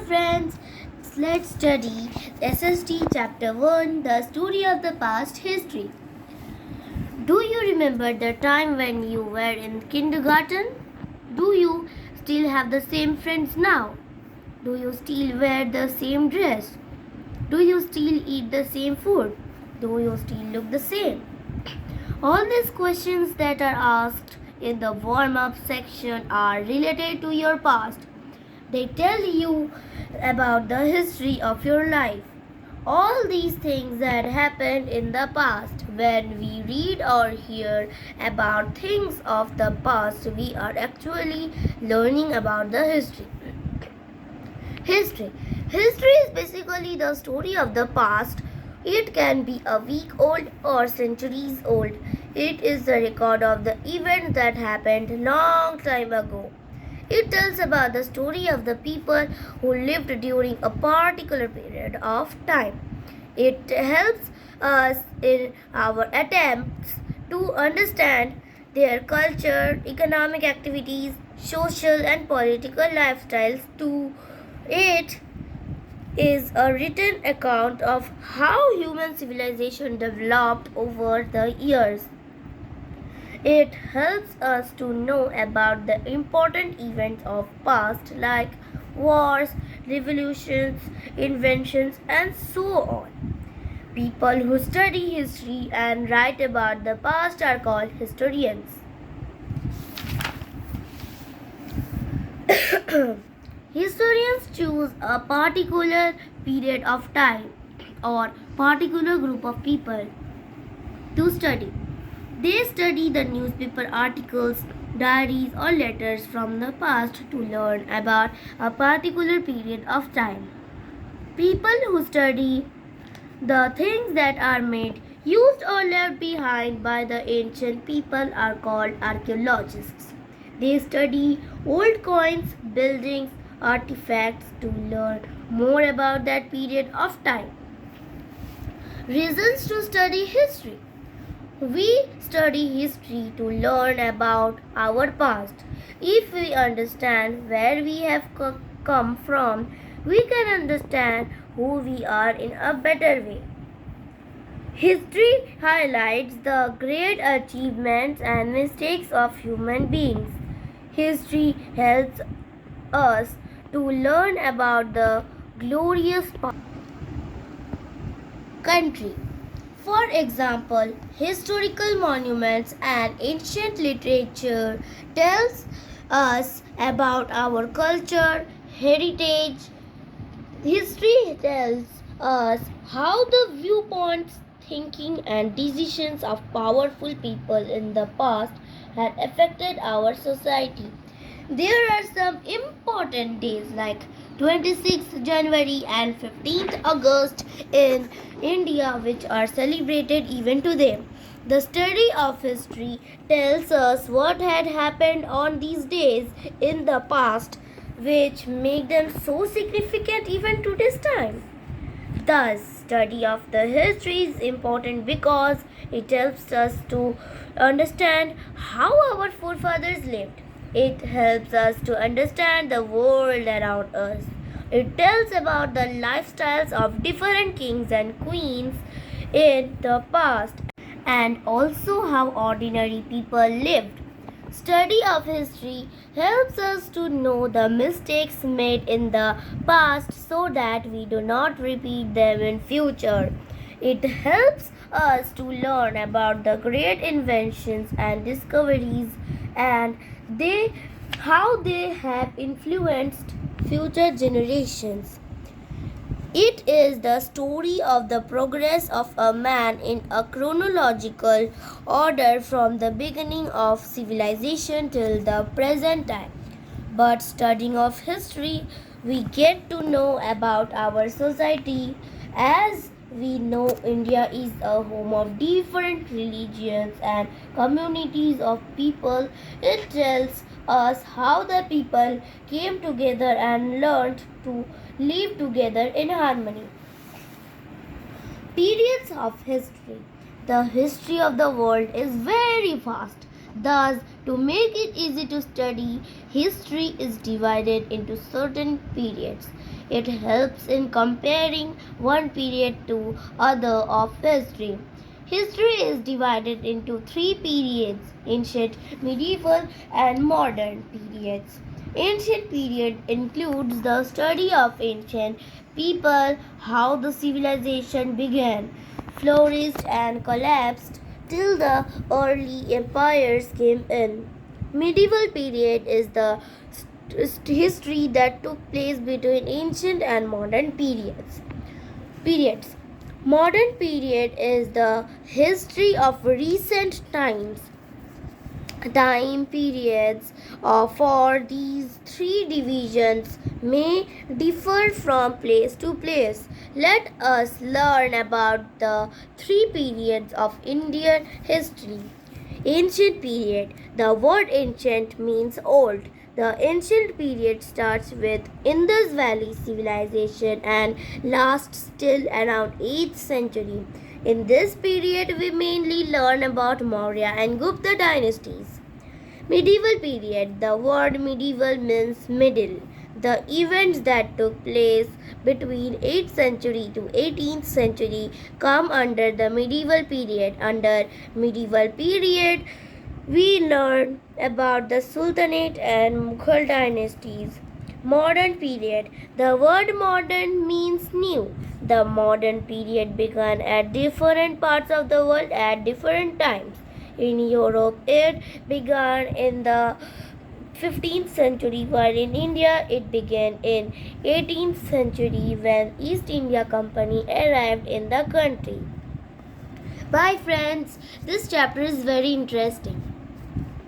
friends, let's study SST Chapter 1 The Story of the Past History. Do you remember the time when you were in kindergarten? Do you still have the same friends now? Do you still wear the same dress? Do you still eat the same food? Do you still look the same? All these questions that are asked in the warm-up section are related to your past. They tell you about the history of your life. All these things that happened in the past. When we read or hear about things of the past, we are actually learning about the history. History is basically the story of the past. It can be a week old or centuries old. It is the record of the events that happened long time ago. It tells about the story of the people who lived during a particular period of time. It helps us in our attempts to understand their culture, economic activities, social and political lifestyles too. It is a written account of how human civilization developed over the years. It helps us to know about the important events of past like wars, revolutions, inventions and so on. People who study history and write about the past are called historians. Historians choose a particular period of time or particular group of people to study. They study the newspaper articles, diaries or letters from the past to learn about a particular period of time. People who study the things that are made, used or left behind by the ancient people are called archaeologists. They study old coins, buildings, artifacts to learn more about that period of time. Reasons to study history. We study history to learn about our past. If we understand where we have come from, we can understand who we are in a better way. History highlights the great achievements and mistakes of human beings. History helps us to learn about the glorious country. For example, historical monuments and ancient literature tells us about our culture, heritage. History tells us how the viewpoints, thinking and decisions of powerful people in the past had affected our society. There are some important days like 26th January and 15th August in India which are celebrated even today. The study of history tells us what had happened on these days in the past which make them so significant even to this time. Thus, study of the history is important because it helps us to understand how our forefathers lived. It helps us to understand the world around us. It tells about the lifestyles of different kings and queens in the past and also how ordinary people lived. Study of history helps us to know the mistakes made in the past so that we do not repeat them in future. It helps us to learn about the great inventions and discoveries and how they have influenced future generations. It is the story of the progress of a man in a chronological order from the beginning of civilization till the present time. But studying of history, we get to know about our society. As we know, India is a home of different religions and communities of people. It tells us how the people came together and learned to live together in harmony. Periods of history. The history of the world is very vast. Thus, to make it easy to study, history is divided into certain periods. It helps in comparing one period to other of history. History is divided into three periods: ancient, medieval, and modern periods. Ancient period includes the study of ancient people, how the civilization began, flourished, and collapsed till the early empires came in. Medieval period is the history that took place between ancient and modern periods. Modern period is the history of recent times. Time periods for these three divisions may differ from place to place. Let us learn about the three periods of Indian history. Ancient period. The word ancient means old. The ancient period starts with Indus Valley civilization and lasts till around 8th century. In this period, we mainly learn about Maurya and Gupta dynasties. Medieval period. The word medieval means middle. The events that took place between 8th century to 18th century come under the medieval period. Under medieval period, we learn about the Sultanate and Mughal dynasties. Modern period. The word modern means new. The modern period began at different parts of the world at different times. In Europe, it began in the 15th century, while in India it began in 18th century when East India Company arrived in the country. Bye friends, this chapter is very interesting.